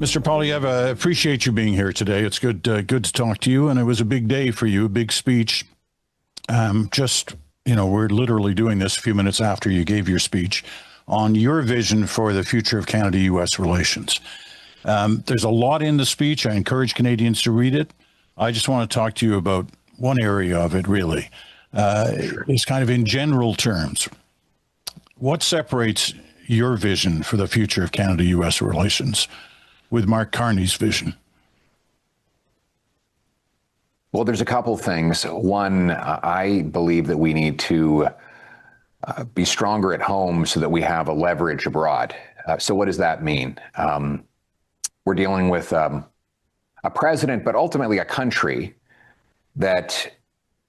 Mr. Poilievre, I appreciate you being here today. It's good to talk to you, and it was a big day for you, a big speech. We're literally doing this a few minutes after you gave your speech on your vision for the future of Canada-U.S. relations. There's a lot in the speech. I encourage Canadians to read it. I just want to talk to you about one area of it, really. It's kind of in general terms. What separates your vision for the future of Canada-U.S. relations with Mark Carney's vision? Well, there's a couple things. One, I believe that we need to be stronger at home so that we have a leverage abroad. So what does that mean? We're dealing with a president, but ultimately a country that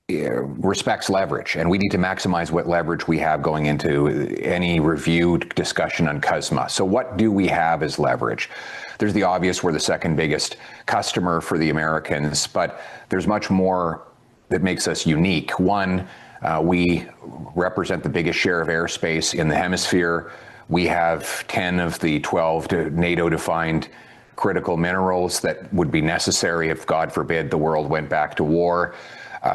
respects leverage, and we need to maximize what leverage we have going into any review discussion on CUSMA. So what do we have as leverage? There's the obvious, we're the second biggest customer for the Americans, but there's much more that makes us unique. One, we represent the biggest share of airspace in the hemisphere. We have 10 of the 12 NATO-defined critical minerals that would be necessary if, God forbid, the world went back to war.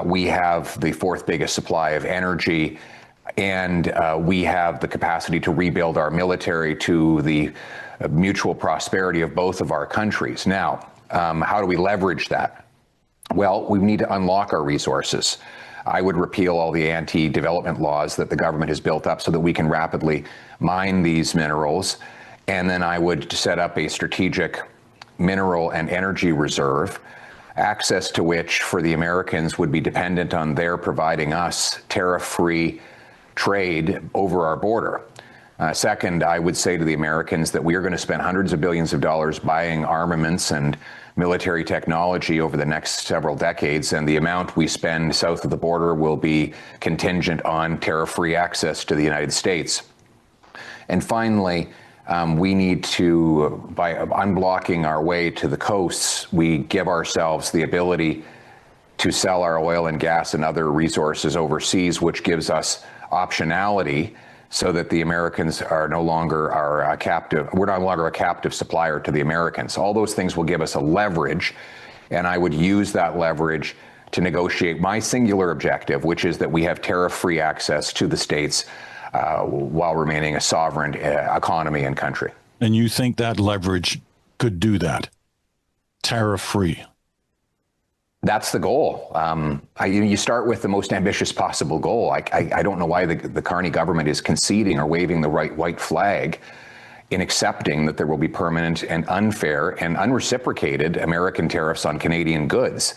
We have the fourth biggest supply of energy, and we have the capacity to rebuild our military to the mutual prosperity of both of our countries. Now, how do we leverage that? Well, we need to unlock our resources. I would repeal all the anti-development laws that the government has built up so that we can rapidly mine these minerals. And then I would set up a strategic mineral and energy reserve, access to which for the Americans would be dependent on their providing us tariff-free trade over our border. Second, I would say to the Americans that we are going to spend hundreds of billions of dollars buying armaments and military technology over the next several decades, and the amount we spend south of the border will be contingent on tariff-free access to the United States. And finally, we need to, by unblocking our way to the coasts, we give ourselves the ability to sell our oil and gas and other resources overseas, which gives us optionality so that the Americans are no longer a captive. We're no longer a captive supplier to the Americans. All those things will give us a leverage, and I would use that leverage to negotiate my singular objective, which is that we have tariff-free access to the States while remaining a sovereign economy and country. And you think that leverage could do that, tariff-free? That's the goal. You start with the most ambitious possible goal. I don't know why the Carney government is conceding or waving the white flag in accepting that there will be permanent and unfair and unreciprocated American tariffs on Canadian goods.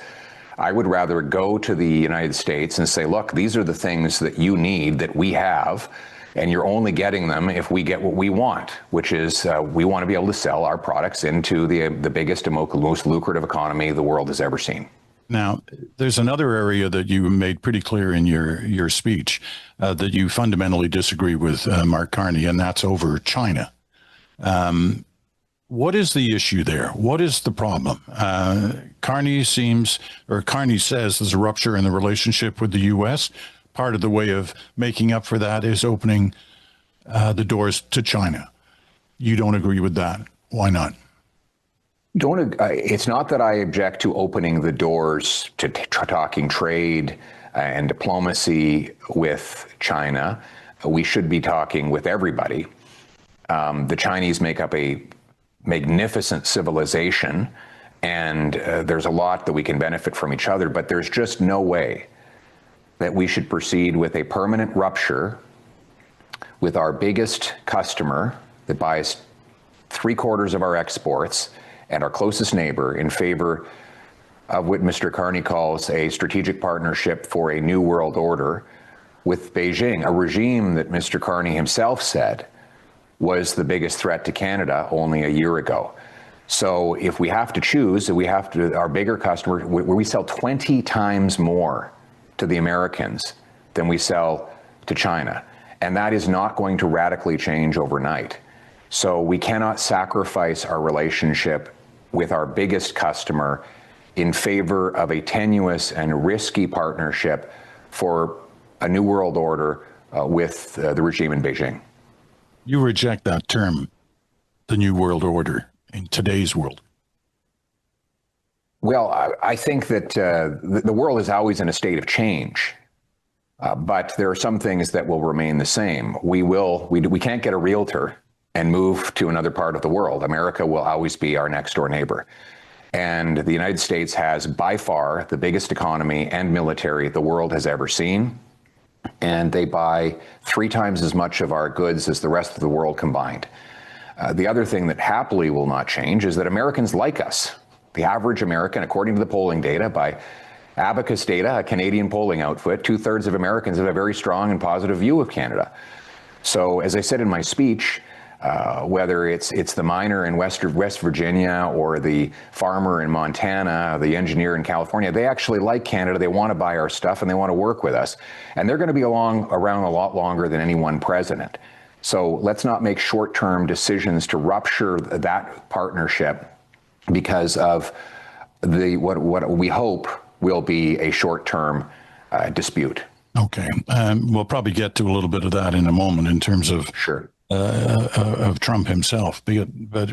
I would rather go to the United States and say, look, these are the things that you need that we have, and you're only getting them if we get what we want, which is we want to be able to sell our products into the biggest and most lucrative economy the world has ever seen. Now, there's another area that you made pretty clear in your speech that you fundamentally disagree with Mark Carney, and that's over China. What is the issue there? What is the problem? Carney says there's a rupture in the relationship with the U.S. Part of the way of making up for that is opening the doors to China. You don't agree with that. Why not? It's not that I object to opening the doors to talking trade and diplomacy with China. We should be talking with everybody. The Chinese make up a magnificent civilization, and there's a lot that we can benefit from each other, but there's just no way that we should proceed with a permanent rupture with our biggest customer that buys 3/4 of our exports and our closest neighbor in favor of what Mr. Carney calls a strategic partnership for a new world order with Beijing, a regime that Mr. Carney himself said was the biggest threat to Canada only a year ago. So if we have to choose, our bigger customer, where we sell 20 times more to the Americans than we sell to China. And that is not going to radically change overnight. So we cannot sacrifice our relationship with our biggest customer in favor of a tenuous and risky partnership for a new world order with the regime in Beijing. You reject that term, the new world order. in today's world? Well, I think that the world is always in a state of change, but there are some things that will remain the same. We can't get a realtor and move to another part of the world. America will always be our next door neighbor. And the United States has by far the biggest economy and military the world has ever seen. And they buy 3 times as much of our goods as the rest of the world combined. The other thing that happily will not change is that Americans like us. The average American, according to the polling data by Abacus Data, a Canadian polling outfit, 2/3 of Americans have a very strong and positive view of Canada. So as I said in my speech, whether it's the miner in West Virginia or the farmer in Montana, the engineer in California, they actually like Canada. They want to buy our stuff and they want to work with us. And they're going to be around a lot longer than any one president. So let's not make short-term decisions to rupture that partnership because of what we hope will be a short-term dispute. Okay. We'll probably get to a little bit of that in a moment in terms of Sure. Of Trump himself. But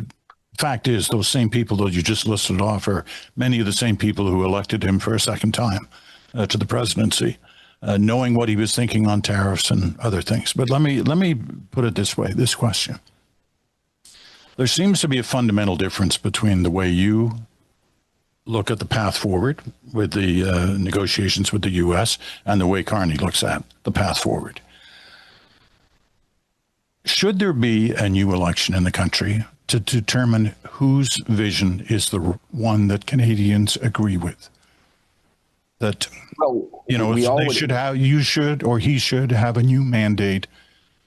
fact is, those same people that you just listed off are many of the same people who elected him for a second time to the presidency, knowing what he was thinking on tariffs and other things. But let me put it this way, this question. There seems to be a fundamental difference between the way you look at the path forward with the negotiations with the U.S. and the way Carney looks at the path forward. Should there be a new election in the country to determine whose vision is the one that Canadians agree with? That, they should have, you should, or he should have a new mandate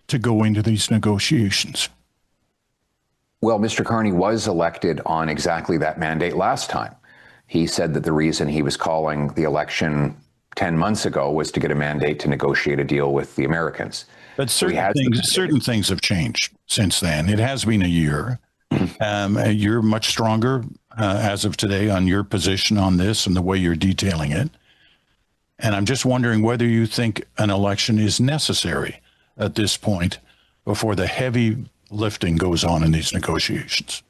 to go into these negotiations. Well, Mr. Carney was elected on exactly that mandate last time. He said that the reason he was calling the election 10 months ago was to get a mandate to negotiate a deal with the Americans. But certain things have changed since then. It has been a year. You're much stronger as of today on your position on this and the way you're detailing it. And I'm just wondering whether you think an election is necessary at this point before the heavy lifting goes on in these negotiations.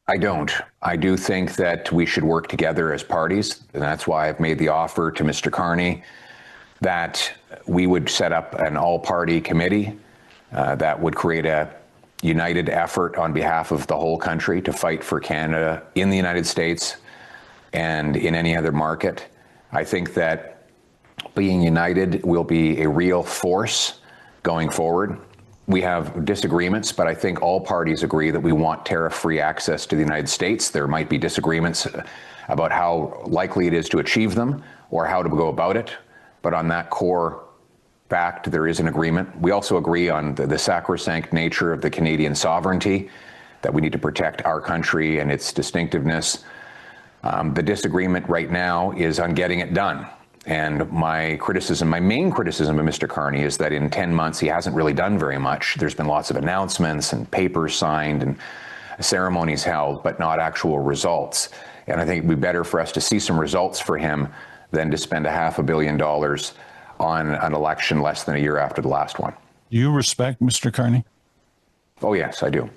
I don't. I do think that we should work together as parties. And that's why I've made the offer to Mr. Carney that we would set up an all-party committee that would create a united effort on behalf of the whole country to fight for Canada in the United States and in any other market. I think that being united will be a real force going forward. We have disagreements, but I think all parties agree that we want tariff-free access to the United States. There might be disagreements about how likely it is to achieve them or how to go about it. But on that core fact, there is an agreement. We also agree on the sacrosanct nature of the Canadian sovereignty, that we need to protect our country and its distinctiveness. The disagreement right now is on getting it done. And my main criticism of Mr. Carney is that in 10 months, he hasn't really done very much. There's been lots of announcements and papers signed and ceremonies held, but not actual results. And I think it'd be better for us to see some results for him than to spend $500 million on an election less than a year after the last one. Do you respect Mr. Carney? Oh, yes, I do.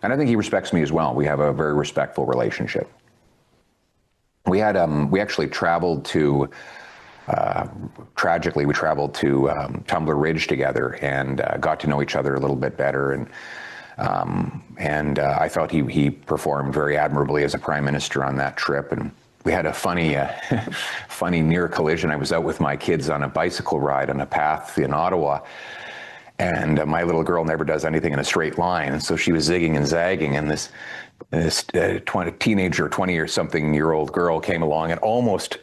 And I think he respects me as well. We have a very respectful relationship. We actually traveled to, tragically, we traveled to Tumbler Ridge together and got to know each other a little bit better. And I thought he performed very admirably as a prime minister on that trip. And we had a funny near collision. I was out with my kids on a bicycle ride on a path in Ottawa, and my little girl never does anything in a straight line. And so she was zigging and zagging, and this teenager, 20 or something year old girl came along and almost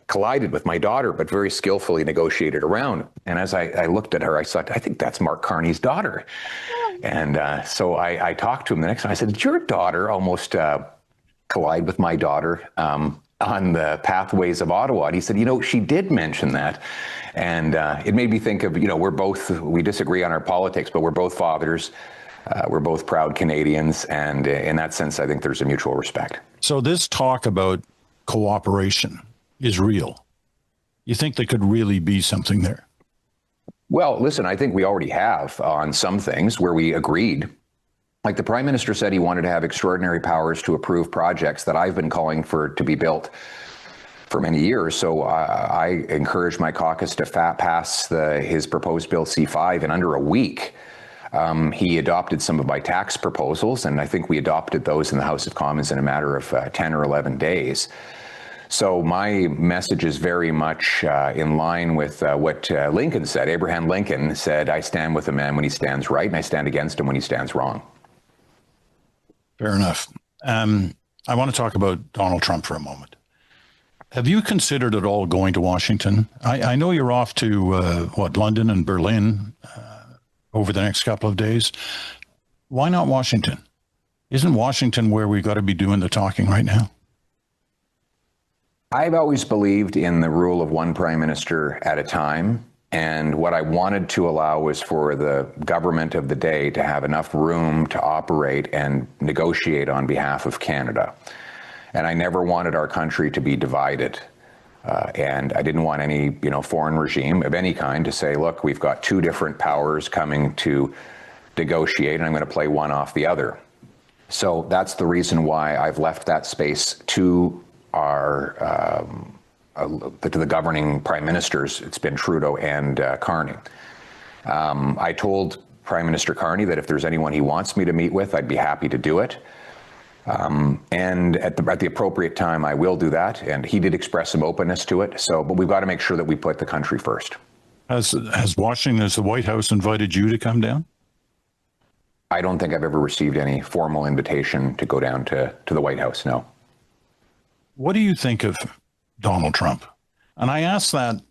collided with my daughter, but very skillfully negotiated around. And as I looked at her, I thought, I think that's Mark Carney's daughter. And so I talked to him the next time. I said, did your daughter almost collide with my daughter on the pathways of Ottawa? And he said, she did mention that. And it made me think of, we disagree on our politics, but we're both fathers. We're both proud Canadians. And in that sense, I think there's a mutual respect. So this talk about cooperation is real. You think there could really be something there? Well, listen, I think we already have on some things where we agreed Like the Prime Minister said, he wanted to have extraordinary powers to approve projects that I've been calling for to be built for many years. So I encouraged my caucus to pass his proposed Bill C5 in under a week. He adopted some of my tax proposals, and I think we adopted those in the House of Commons in a matter of 10 or 11 days. So my message is very much in line with what Lincoln said. Abraham Lincoln said, "I stand with a man when he stands right, and I stand against him when he stands wrong." Fair enough. I want to talk about Donald Trump for a moment. Have you considered at all going to Washington? I know you're off to, London and Berlin over the next couple of days. Why not Washington? Isn't Washington where we got to be doing the talking right now? I've always believed in the rule of one prime minister at a time. And what I wanted to allow was for the government of the day to have enough room to operate and negotiate on behalf of Canada. And I never wanted our country to be divided. And I didn't want any, foreign regime of any kind to say, look, we've got two different powers coming to negotiate, and I'm going to play one off the other. So that's the reason why I've left that space to to the governing prime ministers. It's been Trudeau and Carney. I told Prime Minister Carney that if there's anyone he wants me to meet with, I'd be happy to do it. And at the appropriate time, I will do that. And he did express some openness to it. But we've got to make sure that we put the country first. Has the White House invited you to come down? I don't think I've ever received any formal invitation to go down to the White House, no. What do you think of Donald Trump? And I ask that,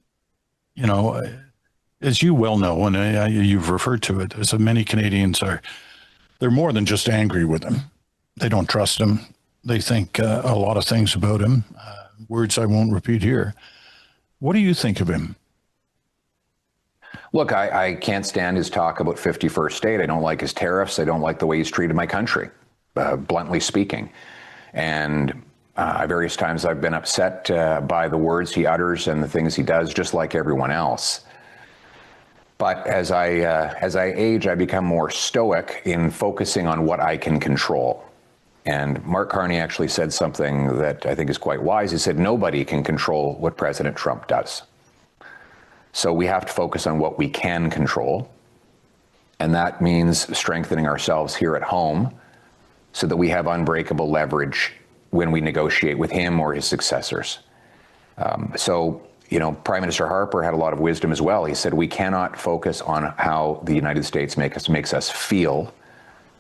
as you well know, and you've referred to it, as many Canadians they're more than just angry with him. They don't trust him. They think a lot of things about him, words I won't repeat here. What do you think of him? Look, I can't stand his talk about 51st state. I don't like his tariffs. I don't like the way he's treated my country, bluntly speaking. And various times I've been upset by the words he utters and the things he does, just like everyone else. But as I age, I become more stoic in focusing on what I can control. And Mark Carney actually said something that I think is quite wise. He said, nobody can control what President Trump does. So we have to focus on what we can control. And that means strengthening ourselves here at home so that we have unbreakable leverage when we negotiate with him or his successors. Prime Minister Harper had a lot of wisdom as well. He said, we cannot focus on how the United States makes us feel.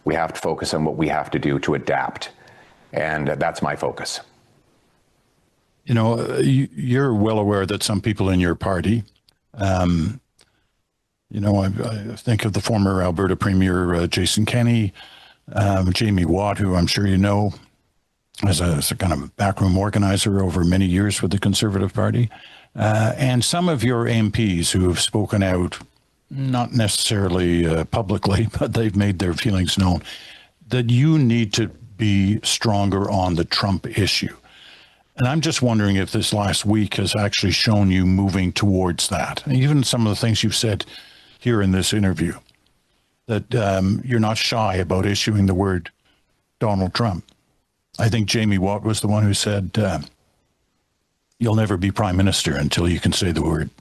We have to focus on what we have to do to adapt. And that's my focus. You're well aware that some people in your party, I think of the former Alberta Premier Jason Kenney, Jamie Watt, who I'm sure you know, as a kind of backroom organizer over many years with the Conservative Party, and some of your MPs who have spoken out, not necessarily publicly, but they've made their feelings known, that you need to be stronger on the Trump issue. And I'm just wondering if this last week has actually shown you moving towards that. Even some of the things you've said here in this interview, that you're not shy about issuing the word Donald Trump. I think Jamie Watt was the one who said, you'll never be prime minister until you can say the word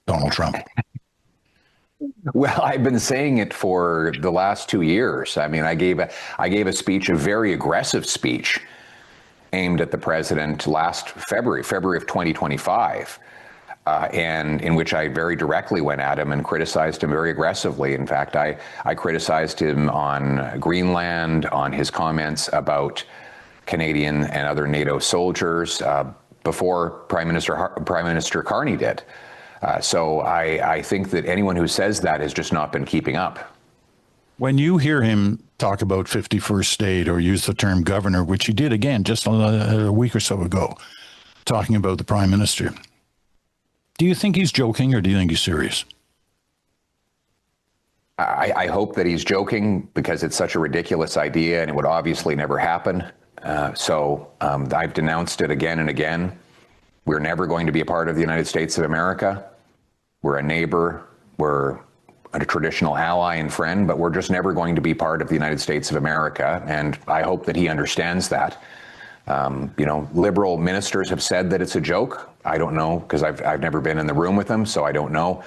Donald Trump. Well, I've been saying it for the last 2 years. I mean, I gave a speech, a very aggressive speech, aimed at the president last February of 2025, and in which I very directly went at him and criticized him very aggressively. In fact, I criticized him on Greenland, on his comments about Canadian and other NATO soldiers before Prime Minister Carney did. So I think that anyone who says that has just not been keeping up. When you hear him talk about 51st state or use the term governor, which he did again just a week or so ago, talking about the prime minister, do you think he's joking or do you think he's serious? I hope that he's joking because it's such a ridiculous idea and it would obviously never happen. I've denounced it again and again. We're never going to be a part of the United States of America. We're a neighbor. We're a traditional ally and friend, but we're just never going to be part of the United States of America. And I hope that he understands that. Liberal ministers have said that it's a joke. I don't know, because I've never been in the room with them, so I don't know.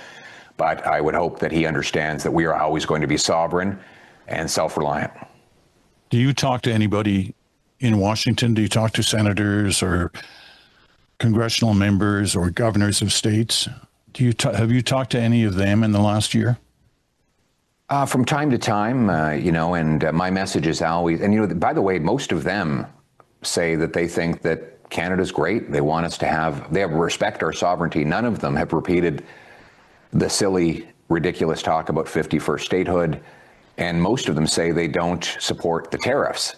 But I would hope that he understands that we are always going to be sovereign and self-reliant. Do you talk to anybody in Washington? Do you talk to senators or congressional members or governors of states? Have you talked to any of them in the last year? From time to time, and my message is always, and by the way, most of them say that they think that Canada's great. They want us to they respect our sovereignty. None of them have repeated the silly, ridiculous talk about 51st statehood. And most of them say they don't support the tariffs.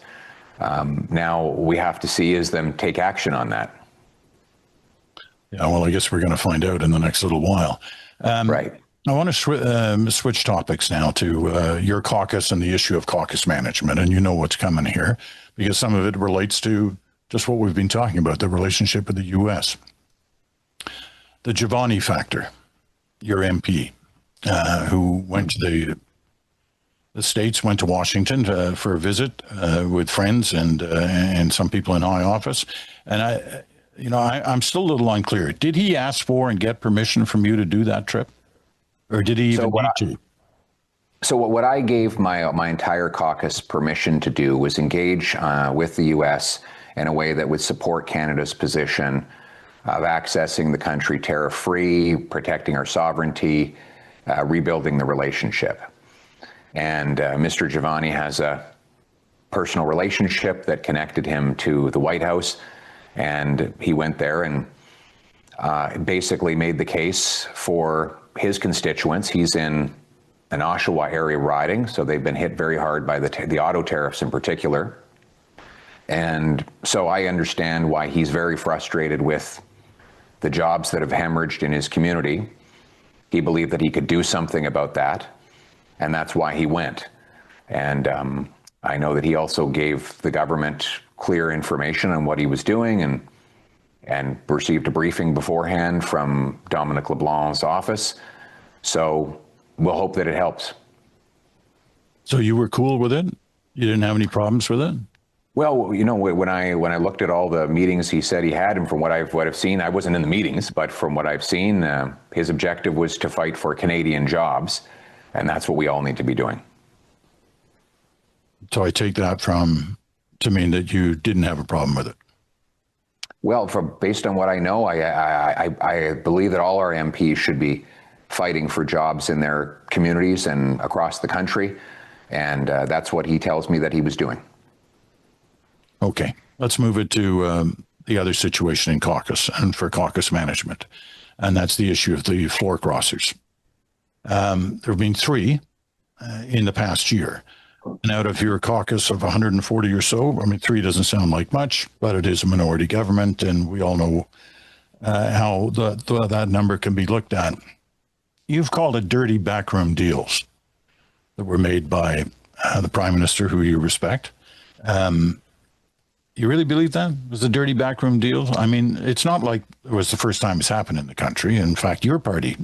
Now we have to see them take action on that. Yeah, well, I guess we're going to find out in the next little while. Right. I want to switch topics now to your caucus and the issue of caucus management. And you know what's coming here, because some of it relates to just what we've been talking about, the relationship with the U.S. The Giovanni factor, your MP, who went to the States, went to Washington for a visit with friends and some people in high office. And I'm still a little unclear. Did he ask for and get permission from you to do that trip? Or did he even need to? So what I gave my entire caucus permission to do was engage with the U.S. in a way that would support Canada's position of accessing the country tariff-free, protecting our sovereignty, rebuilding the relationship. And Mr. Giovanni has a personal relationship that connected him to the White House. And he went there and basically made the case for his constituents. He's in an Oshawa area riding, so they've been hit very hard by the auto tariffs in particular. And so I understand why he's very frustrated with the jobs that have hemorrhaged in his community. He believed that he could do something about that, and that's why he went. And I know that he also gave the government clear information on what he was doing and received a briefing beforehand from Dominic LeBlanc's office. So we'll hope that it helps. So you were cool with it? You didn't have any problems with it? Well, when I looked at all the meetings he said he had, and from what I've seen, I wasn't in the meetings, but from what I've seen, his objective was to fight for Canadian jobs, and that's what we all need to be doing. So I take that to mean that you didn't have a problem with it. Well, based on what I know, I believe that all our MPs should be fighting for jobs in their communities and across the country, and that's what he tells me that he was doing. Okay, let's move it to the other situation in caucus and for caucus management, and that's the issue of the floor crossers. There have been 3 in the past year. And out of your caucus of 140 or so, 3 doesn't sound like much, but it is a minority government, and we all know how that number can be looked at. You've called it dirty backroom deals that were made by the Prime Minister, who you respect. You really believe that it was a dirty backroom deal? It's not like it was the first time it's happened in the country. In fact, your party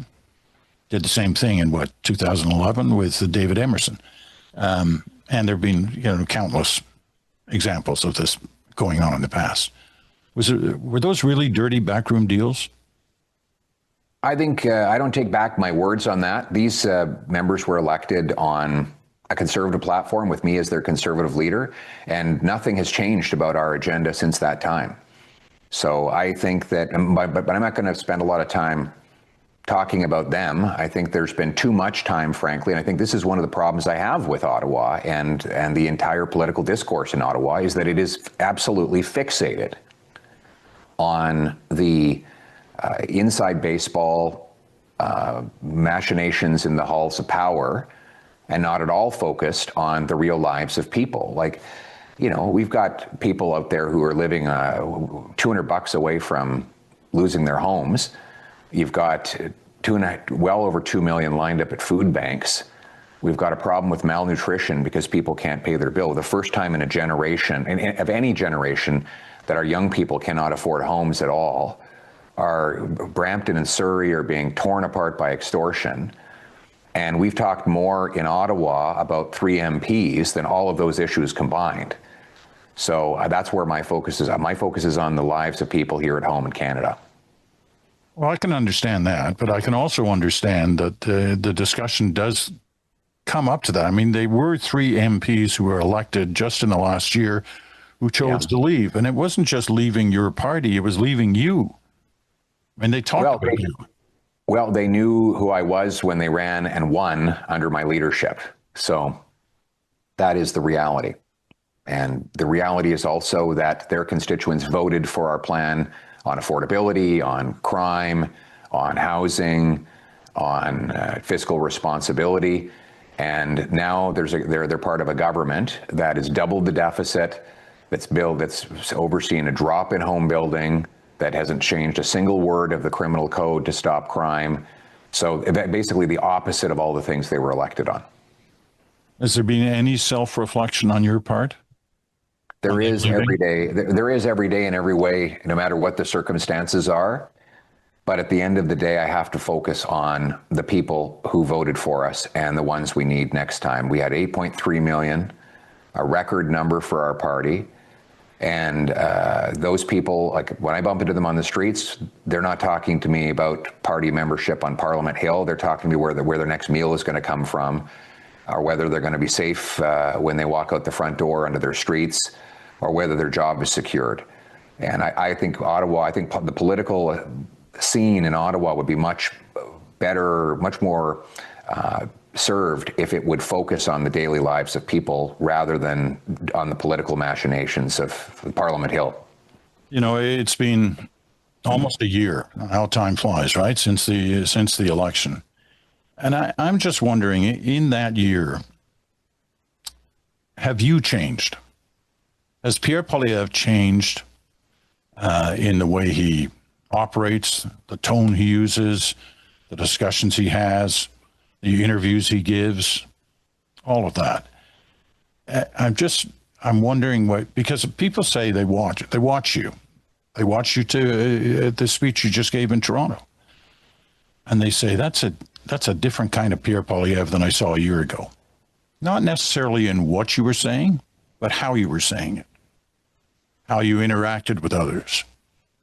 did the same thing in 2011 with David Emerson. And there have been, countless examples of this going on in the past. Were those really dirty backroom deals? I think I don't take back my words on that. These members were elected on a Conservative platform with me as their Conservative leader, and nothing has changed about our agenda since that time. So I think that, but I'm not going to spend a lot of time talking about them. I think there's been too much time, frankly, and I think this is one of the problems I have with Ottawa and the entire political discourse in Ottawa, is that it is absolutely fixated on the inside baseball machinations in the halls of power, and not at all focused on the real lives of people. We've got people out there who are living $200 away from losing their homes. You've got well over 2 million lined up at food banks. We've got a problem with malnutrition because people can't pay their bill. The first time in a generation, of any generation, that our young people cannot afford homes at all. Our Brampton and Surrey are being torn apart by extortion. And we've talked more in Ottawa about 3 MPs than all of those issues combined. So that's where my focus is. My focus is on the lives of people here at home in Canada. Well, I can understand that, but I can also understand that the discussion does come up to that. I mean, they were 3 MPs who were elected just in the last year who chose to leave. And it wasn't just leaving your party, it was leaving you. And they talked about you. Well, they knew who I was when they ran and won under my leadership. So that is the reality. And the reality is also that their constituents voted for our plan on affordability, on crime, on housing, on fiscal responsibility. And now they're part of a government that has doubled the deficit, that's overseeing a drop in home building, that hasn't changed a single word of the criminal code to stop crime. So basically the opposite of all the things they were elected on. Has there been any self-reflection on your part? There is every day. There is every day in every way, no matter what the circumstances are. But at the end of the day, I have to focus on the people who voted for us and the ones we need next time. We had 8.3 million, a record number for our party. And those people, like when I bump into them on the streets, they're not talking to me about party membership on Parliament Hill. They're talking to me where their next meal is going to come from, or whether they're going to be safe when they walk out the front door onto their streets, or whether their job is secured. And I think the political scene in Ottawa would be much better, much more served if it would focus on the daily lives of people rather than on the political machinations of Parliament Hill. You know, it's been almost a year, how time flies, right, since the election. And I'm just wondering, in that year, have you changed? Has Pierre Poilievre changed in the way he operates, the tone he uses, the discussions he has, the interviews he gives, all of that? I'm wondering because people say they watch you to the speech you just gave in Toronto. And they say, that's a different kind of Pierre Poilievre than I saw a year ago. Not necessarily in what you were saying, but how you were saying it, how you interacted with others.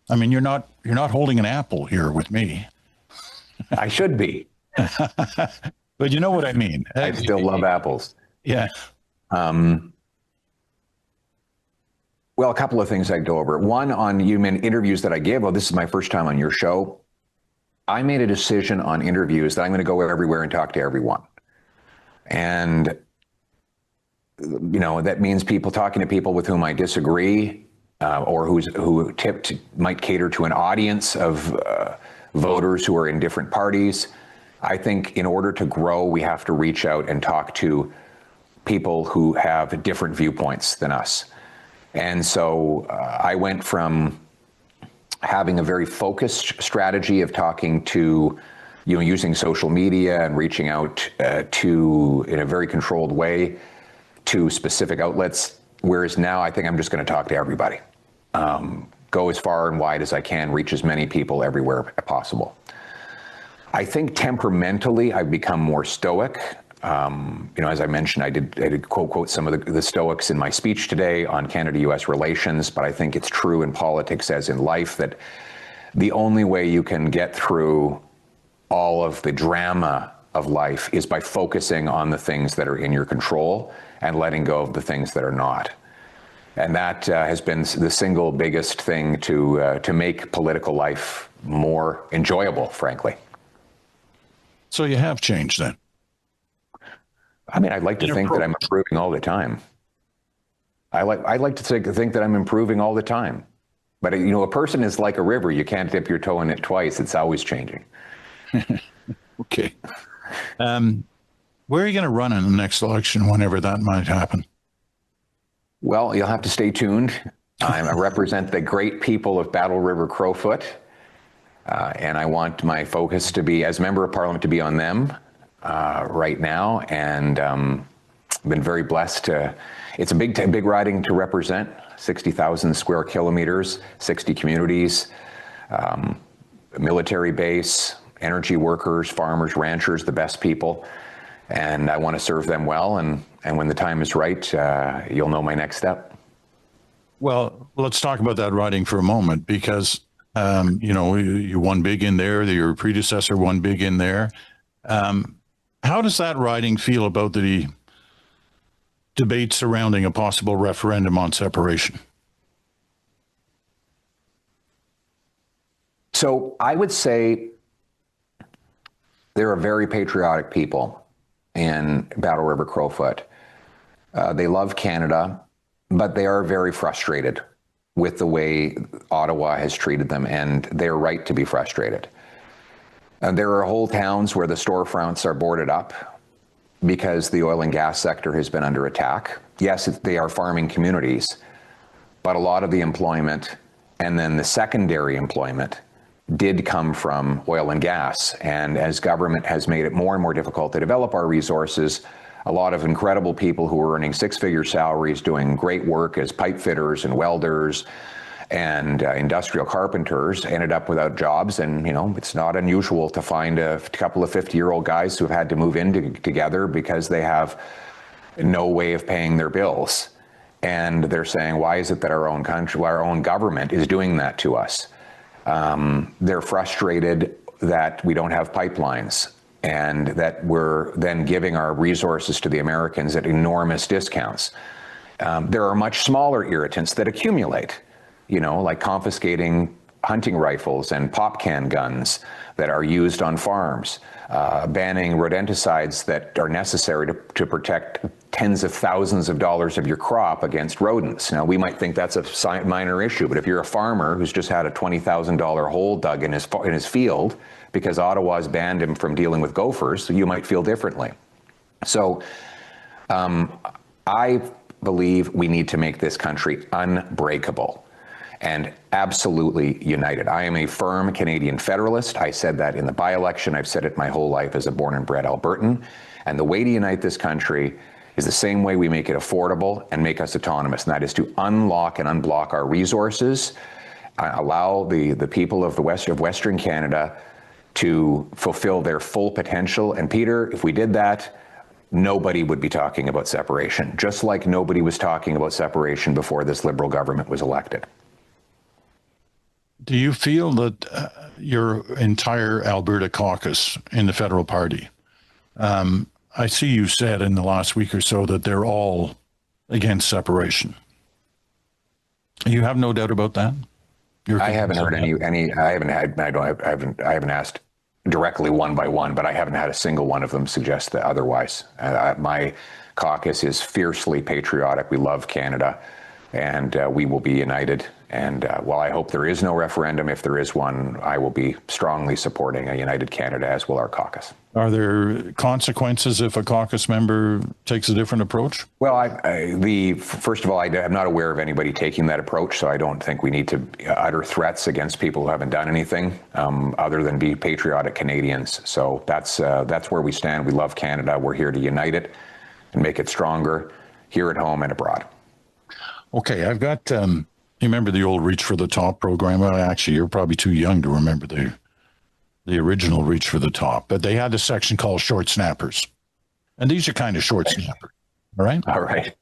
I mean, you're not holding an apple here with me. I should be. But you know what I mean. I still love apples. Yeah. Well, a couple of things I'd go over. One, on interviews that I give. Well, this is my first time on your show. I made a decision on interviews that I'm going to go everywhere and talk to everyone. And, you know, that means talking to people with whom I disagree, or who might cater to an audience of voters who are in different parties. I think in order to grow, we have to reach out and talk to people who have different viewpoints than us. And so I went from having a very focused strategy of talking to, using social media and reaching out in a very controlled way to specific outlets. Whereas now I think I'm just going to talk to everybody, go as far and wide as I can, reach as many people everywhere possible. I think temperamentally I've become more stoic. As I mentioned, I did quote some of the Stoics in my speech today on Canada-U.S. relations, but I think it's true in politics as in life that the only way you can get through all of the drama of life is by focusing on the things that are in your control and letting go of the things that are not. And that has been the single biggest thing to make political life more enjoyable, frankly. So you have changed then? I mean, I'd like to think that I'm improving all the time. I like to think that I'm improving all the time. But, a person is like a river. You can't dip your toe in it twice. It's always changing. Okay. Where are you going to run in the next election, whenever that might happen? Well, you'll have to stay tuned. I represent the great people of Battle River Crowfoot. And I want my focus to be, as member of Parliament, to be on them right now. And I've been very blessed it's a big riding to represent, 60,000 square kilometers, 60 communities, a military base, energy workers, farmers, ranchers, the best people. And I want to serve them well. And when the time is right, you'll know my next step. Well, let's talk about that riding for a moment, because, you won big in there. Your predecessor won big in there. How does that riding feel about the debate surrounding a possible referendum on separation? So I would say there are very patriotic people in Battle River Crowfoot. They love Canada, but they are very frustrated with the way Ottawa has treated them, and they're right to be frustrated. There are whole towns where the storefronts are boarded up because the oil and gas sector has been under attack. Yes, they are farming communities, but a lot of the employment and then the secondary employment did come from oil and gas. And as government has made it more and more difficult to develop our resources, a lot of incredible people who were earning six-figure salaries, doing great work as pipe fitters and welders and industrial carpenters ended up without jobs. And, it's not unusual to find a couple of 50-year-old guys who have had to move in together because they have no way of paying their bills. And they're saying, why is it that our own country, our own government is doing that to us? They're frustrated that we don't have pipelines and that we're then giving our resources to the Americans at enormous discounts. There are much smaller irritants that accumulate, like confiscating hunting rifles and pop can guns that are used on farms, banning rodenticides that are necessary to protect tens of thousands of dollars of your crop against rodents. Now, we might think that's a minor issue, but if you're a farmer who's just had a $20,000 hole dug in his field because Ottawa's banned him from dealing with gophers, you might feel differently. So I believe we need to make this country unbreakable and absolutely united. I am a firm Canadian federalist. I said that in the by-election. I've said it my whole life as a born and bred Albertan. And the way to unite this country is the same way we make it affordable and make us autonomous, and that is to unlock and unblock our resources, allow the people of Western Canada to fulfill their full potential. And Peter, if we did that, nobody would be talking about separation, just like nobody was talking about separation before this Liberal government was elected. Do you feel that your entire Alberta caucus in the federal party, I see you said in the last week or so that they're all against separation. You have no doubt about that? I haven't heard I haven't asked directly one by one, but I haven't had a single one of them suggest that otherwise. My caucus is fiercely patriotic. We love Canada, and we will be united. And while I hope there is no referendum, if there is one, I will be strongly supporting a united Canada, as will our caucus. Are there consequences if a caucus member takes a different approach? Well, first of all, I'm not aware of anybody taking that approach, so I don't think we need to utter threats against people who haven't done anything other than be patriotic Canadians. So that's where we stand. We love Canada. We're here to unite it and make it stronger here at home and abroad. Okay, I've got... you remember the old Reach for the Top program? Well, actually, you're probably too young to remember the original Reach for the Top, but they had a section called Short Snappers. And these are kind of short snappers, all right? All right.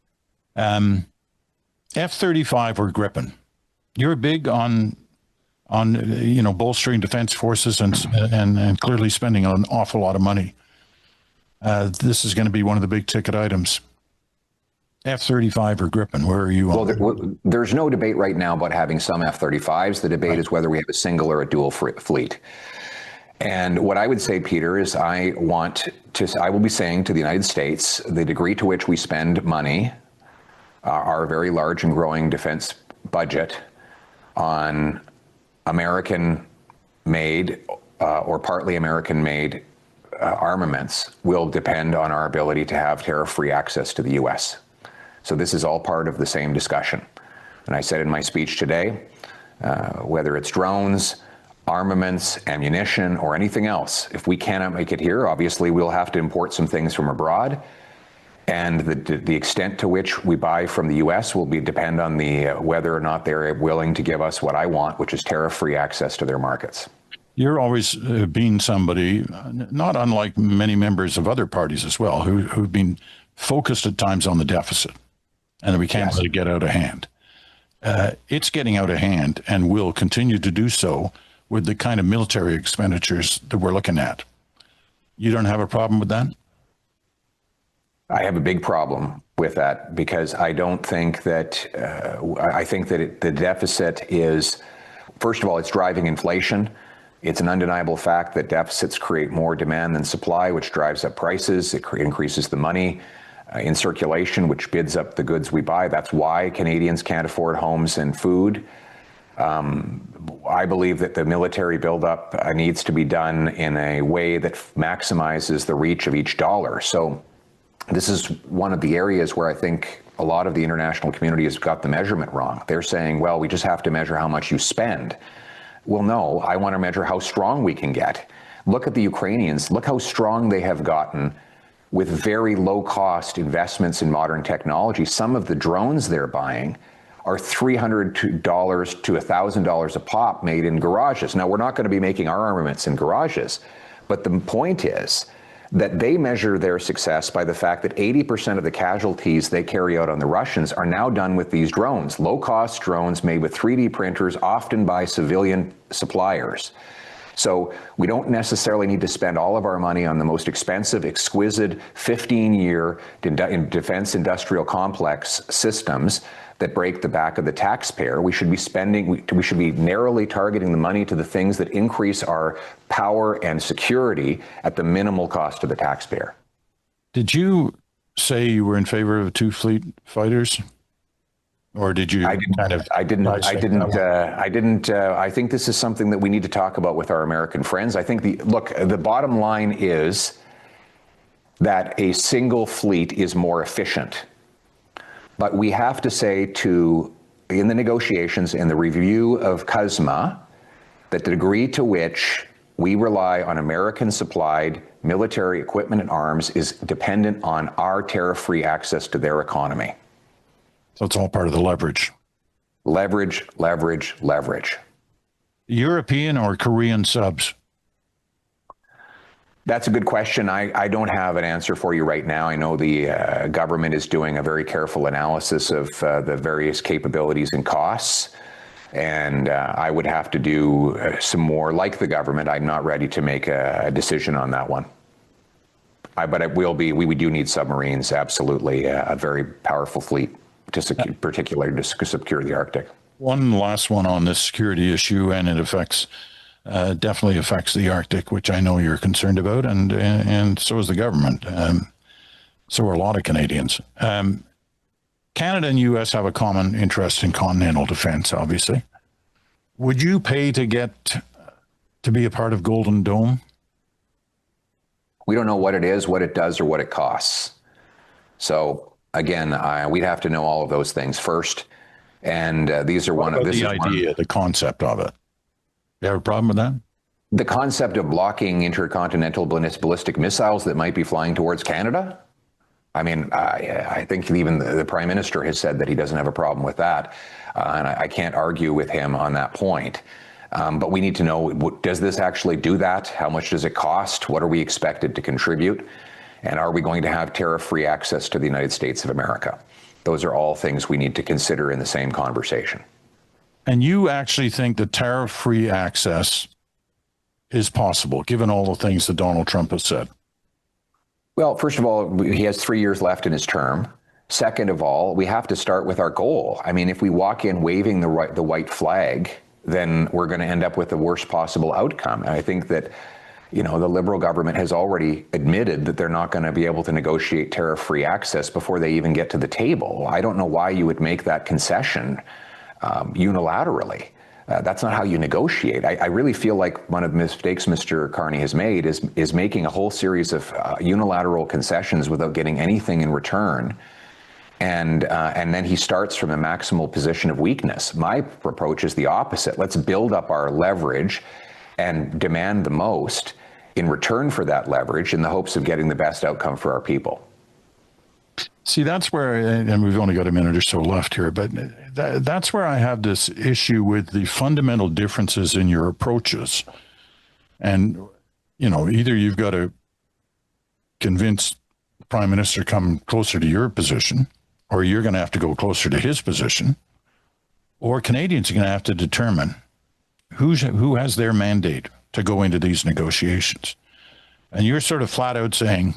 F-35 or Gripen. You're big on bolstering defense forces and clearly spending an awful lot of money. This is going to be one of the big ticket items. F-35 or Gripen, where are you on? Well, there's no debate right now about having some F-35s. The debate is whether we have a single or a dual fleet. And what I would say, Peter, is I will be saying to the United States, the degree to which we spend money, our very large and growing defense budget, on American-made or partly American-made armaments will depend on our ability to have tariff-free access to the U.S. So this is all part of the same discussion. And I said in my speech today, whether it's drones, armaments, ammunition, or anything else, if we cannot make it here, obviously we'll have to import some things from abroad. And the extent to which we buy from the U.S. will depend on whether or not they're willing to give us what I want, which is tariff-free access to their markets. You're always been somebody, not unlike many members of other parties as well, who've been focused at times on the deficit, and we can't Yes. let it get out of hand. It's getting out of hand and will continue to do so with the kind of military expenditures that we're looking at. You don't have a problem with that? I have a big problem with that because I don't think that, I think that the deficit is, first of all, it's driving inflation. It's an undeniable fact that deficits create more demand than supply, which drives up prices. It increases the money in circulation, which bids up the goods we buy. That's why Canadians can't afford homes and food. I believe that the military buildup needs to be done in a way that maximizes the reach of each dollar. So this is one of the areas where I think a lot of the international community has got the measurement wrong. They're saying, well, we just have to measure how much you spend. Well, no, I want to measure how strong we can get. Look at the Ukrainians. Look how strong they have gotten with very low cost investments in modern technology. Some of the drones they're buying are $300 to $1,000 a pop made in garages. Now, we're not going to be making our armaments in garages, but the point is that they measure their success by the fact that 80% of the casualties they carry out on the Russians are now done with these drones, low-cost drones made with 3D printers, often by civilian suppliers. So we don't necessarily need to spend all of our money on the most expensive, exquisite 15-year defense industrial complex systems that break the back of the taxpayer. We should be narrowly targeting the money to the things that increase our power and security at the minimal cost to the taxpayer. Did you say you were in favor of 2 fleet fighters? Or did you I didn't. I think this is something that we need to talk about with our American friends. I think the bottom line is that a single fleet is more efficient. But we have to say in the negotiations and the review of CUSMA, that the degree to which we rely on American-supplied military equipment and arms is dependent on our tariff-free access to their economy. So it's all part of the leverage. Leverage, leverage, leverage. European or Korean subs? That's a good question. I don't have an answer for you right now. I know the government is doing a very careful analysis of the various capabilities and costs. And I would have to do some more, like the government. I'm not ready to make a decision on that one. But it will be, we do need submarines, absolutely, a very powerful fleet, particularly to secure the Arctic. One last one on this security issue, and it definitely affects the Arctic, which I know you're concerned about, and so is the government. So are a lot of Canadians. Canada and U.S. have a common interest in continental defense, obviously. Would you pay to get to be a part of Golden Dome? We don't know what it is, what it does, or what it costs. So again, we'd have to know all of those things first. And these are the concept of it. You have a problem with that? The concept of blocking intercontinental ballistic missiles that might be flying towards Canada? I mean, I think even the Prime Minister has said that he doesn't have a problem with that. And I can't argue with him on that point. But we need to know, does this actually do that? How much does it cost? What are we expected to contribute? And are we going to have tariff-free access to the United States of America? Those are all things we need to consider in the same conversation. And you actually think that tariff-free access is possible, given all the things that Donald Trump has said? Well, first of all, he has 3 years left in his term. Second of all, we have to start with our goal. I mean, if we walk in waving the white flag, then we're going to end up with the worst possible outcome. And I think that, the Liberal government has already admitted that they're not going to be able to negotiate tariff-free access before they even get to the table. I don't know why you would make that concession unilaterally. That's not how you negotiate. I really feel like one of the mistakes Mr. Carney has made is making a whole series of unilateral concessions without getting anything in return. And then he starts from a maximal position of weakness. My approach is the opposite. Let's build up our leverage and demand the most in return for that leverage in the hopes of getting the best outcome for our people. See, that's where, and we've only got a minute or so left here, but that's where I have this issue with the fundamental differences in your approaches. And, either you've got to convince the prime minister to come closer to your position, or you're going to have to go closer to his position, or Canadians are going to have to determine who has their mandate to go into these negotiations. And you're sort of flat out saying,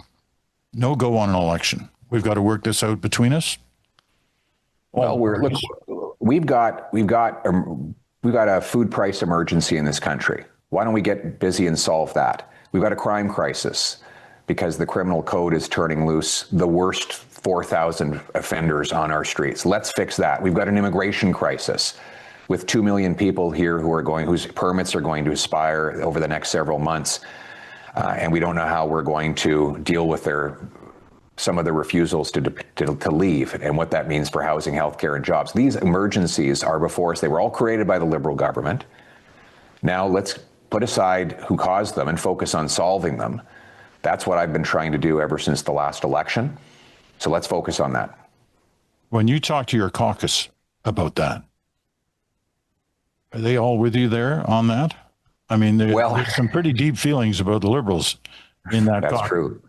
no go on an election. We've got to work this out between us. Well, we've got a food price emergency in this country. Why don't we get busy and solve that? We've got a crime crisis because the criminal code is turning loose the worst 4,000 offenders on our streets. Let's fix that. We've got an immigration crisis with 2 million people here whose permits are going to expire over the next several months. And we don't know how we're going to deal with some of the refusals to leave and what that means for housing, healthcare, and jobs. These emergencies are before us. They were all created by the Liberal government. Now let's put aside who caused them and focus on solving them. That's what I've been trying to do ever since the last election. So let's focus on that. When you talk to your caucus about that, are they all with you there on that? I mean, there's some pretty deep feelings about the Liberals in that That's caucus. true.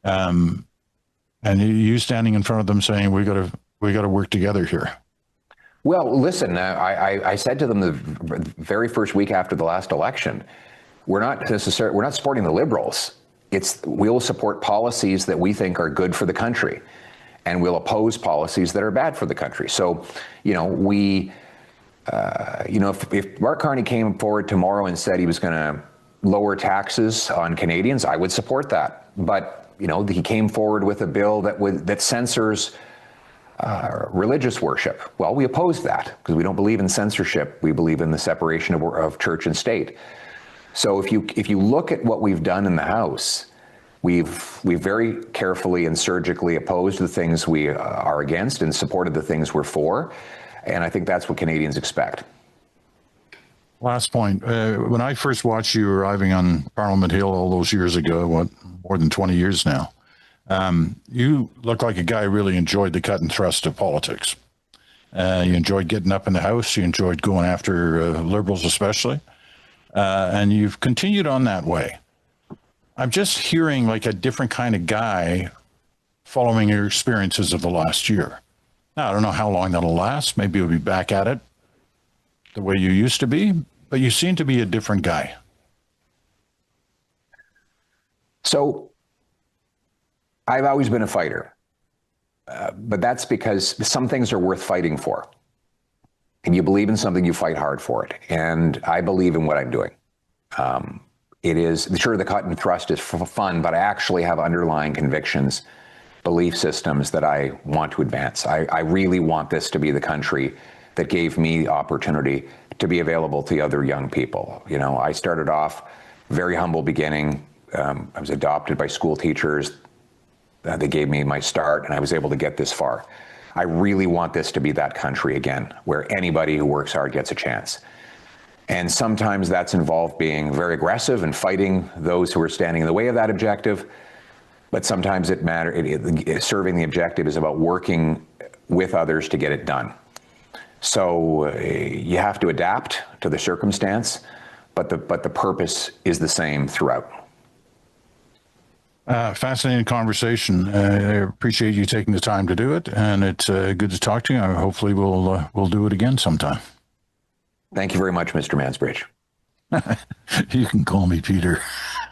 And you standing in front of them saying, we got to work together here. Well, listen, I said to them the very first week after the last election, we're not supporting the Liberals. We'll support policies that we think are good for the country, and we'll oppose policies that are bad for the country. So, if Mark Carney came forward tomorrow and said he was going to lower taxes on Canadians, I would support that. But he came forward with a bill that censors religious worship. Well, we oppose that because we don't believe in censorship. We believe in the separation of church and state. So if you look at what we've done in the House, we've very carefully and surgically opposed the things we are against and supported the things we're for. And I think that's what Canadians expect. Last point. When I first watched you arriving on Parliament Hill all those years ago, more than 20 years now, you look like a guy who really enjoyed the cut and thrust of politics. You enjoyed getting up in the House. You enjoyed going after Liberals especially. And you've continued on that way. I'm just hearing like a different kind of guy following your experiences of the last year. Now, I don't know how long that'll last. Maybe you'll be back at it the way you used to be, but you seem to be a different guy. So I've always been a fighter, but that's because some things are worth fighting for. And you believe in something, you fight hard for it. And I believe in what I'm doing. It is, sure, the cut and thrust is fun, but I actually have underlying convictions, belief systems that I want to advance. I really want this to be the country that gave me the opportunity to be available to other young people. I started off very humble beginning. I was adopted by school teachers. They gave me my start, and I was able to get this far. I really want this to be that country again, where anybody who works hard gets a chance. And sometimes that's involved being very aggressive and fighting those who are standing in the way of that objective. But sometimes serving the objective is about working with others to get it done. So you have to adapt to the circumstance, but the purpose is the same throughout. Fascinating conversation. I appreciate you taking the time to do it, and it's good to talk to you. Hopefully we'll do it again sometime. Thank you very much, Mr. Mansbridge. You can call me Peter.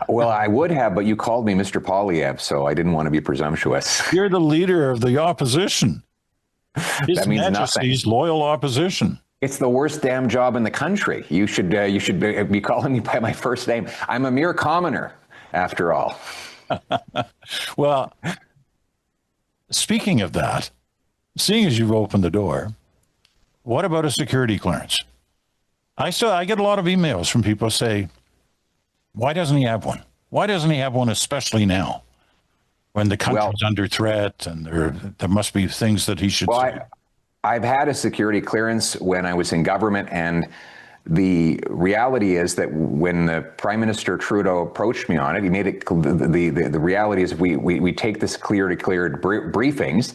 Well, I would have, but you called me Mr. Poilievre, so I didn't want to be presumptuous. You're the leader of the opposition. That means Majesty's nothing. Loyal opposition. It's the worst damn job in the country. You should be calling me by my first name. I'm a mere commoner, after all. Well, speaking of that, seeing as you've opened the door, what about a security clearance? I get a lot of emails from people say, why doesn't he have one? Why doesn't he have one, especially now when the country's under threat and there must be things that he should say? I've had a security clearance when I was in government, and the reality is that when the Prime Minister Trudeau approached me on it, he made it, the reality is we take this cleared briefings,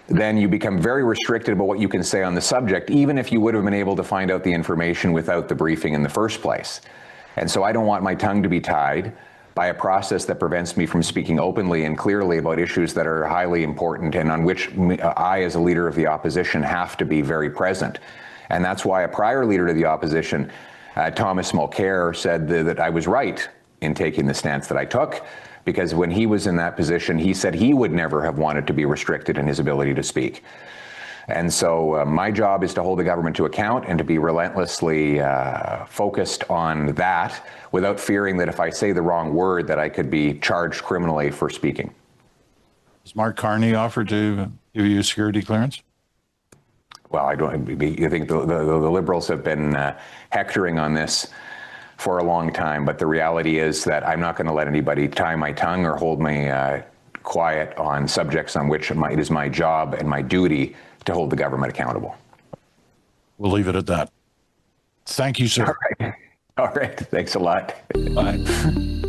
then you become very restricted about what you can say on the subject, even if you would have been able to find out the information without the briefing in the first place. And so I don't want my tongue to be tied by a process that prevents me from speaking openly and clearly about issues that are highly important and on which I, as a leader of the opposition, have to be very present. And that's why a prior leader of the opposition, Thomas Mulcair, said that I was right in taking the stance that I took, because when he was in that position, he said he would never have wanted to be restricted in his ability to speak. And so my job is to hold the government to account and to be relentlessly focused on that without fearing that if I say the wrong word that I could be charged criminally for speaking. Has Mark Carney offered to give you a security clearance? Well, I think the Liberals have been hectoring on this for a long time, but the reality is that I'm not going to let anybody tie my tongue or hold me quiet on subjects on which it is my job and my duty to hold the government accountable. We'll leave it at that. Thank you, sir. All right. Thanks a lot. Bye.